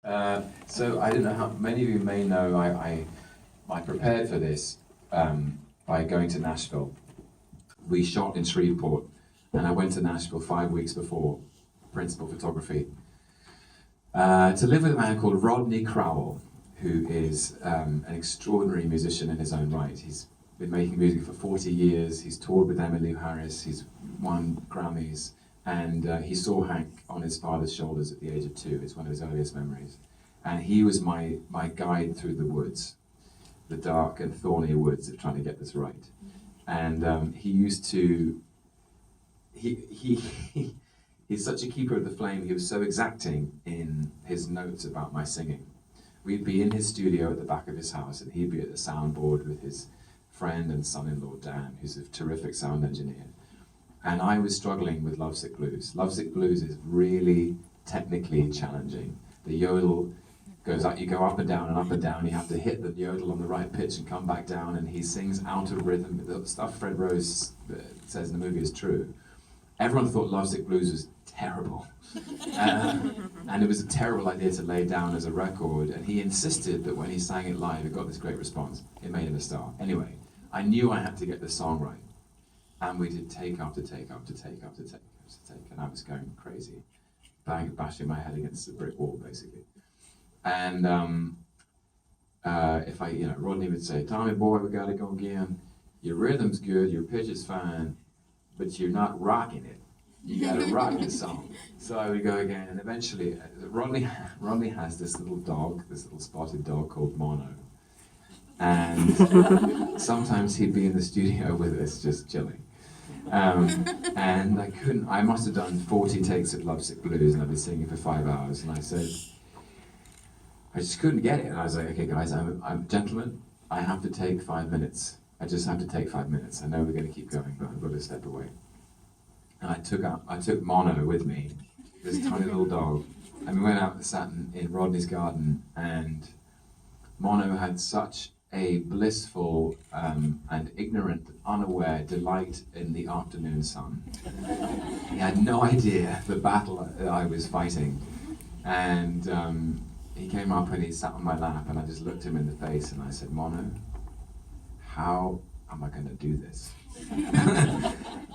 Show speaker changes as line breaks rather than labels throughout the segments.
So I don't know how many of you may know. I prepared for this by going to Nashville. We shot in Shreveport, and I went to Nashville 5 weeks before, principal photography, to live with a man called Rodney Crowell, who is an extraordinary musician in his own right. He's been making music for 40 years. He's toured with Emmylou Harris. He's won Grammys. And he saw Hank on his father's shoulders at the age of 2. It's one of his earliest memories. And he was my guide through the woods, the dark and thorny woods of trying to get this right. And he used to, he's such a keeper of the flame. He was so exacting in his notes about my singing. We'd be in his studio at the back of his house, and he'd be at the soundboard with his friend and son-in-law Dan, who's a terrific sound engineer. And I was struggling with Lovesick Blues. Lovesick Blues is really technically challenging. The yodel goes up, you go up and down and up and down. You have to hit the yodel on the right pitch and come back down, and he sings out of rhythm. The stuff Fred Rose says in the movie is true. Everyone thought Lovesick Blues was terrible. And it was a terrible idea to lay down as a record, and he insisted that when he sang it live, it got this great response. It made him a star. Anyway, I knew I had to get the song right. And we did take after take after take after take after take, and I was going crazy, bashing my head against the brick wall, basically. And if Rodney would say, "Tommy boy, we gotta go again. Your rhythm's good, your pitch is fine, but you're not rocking it. You gotta rock the song." So I would go again, and eventually, Rodney has this little dog, this little spotted dog called Mono. And sometimes he'd be in the studio with us, just chilling. And I must have done 40 takes of Lovesick Blues, and I'd been singing for 5 hours, and I said, I just couldn't get it. And I was like, okay guys, I'm gentlemen, I have to take 5 minutes. I just have to take 5 minutes. I know we're gonna keep going, but I've got to step away. And I took Mono with me, this tiny little dog, and we went out and sat in Rodney's garden, and Mono had such a blissful and ignorant, unaware delight in the afternoon sun. He had no idea the battle that I was fighting. And he came up and he sat on my lap, and I just looked him in the face and I said, "Mono, how am I going to do this?"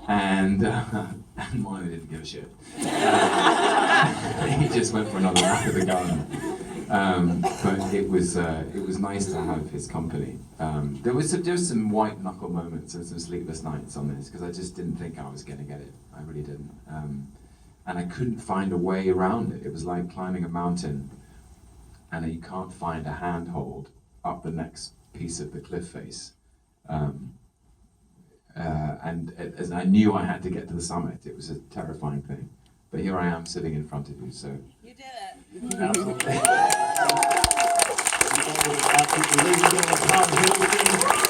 and Mono didn't give a shit. He just went for another lap of the garden. But it was nice to have his company. There was some white knuckle moments and some sleepless nights on this, because I just didn't think I was going to get it. I really didn't. And I couldn't find a way around it. It was like climbing a mountain, and you can't find a handhold up the next piece of the cliff face. And as I knew I had to get to the summit, it was a terrifying thing. But here I am sitting in front of you, so.
You did it.
Absolutely.
Ladies and gentlemen, Tom Hiddleston.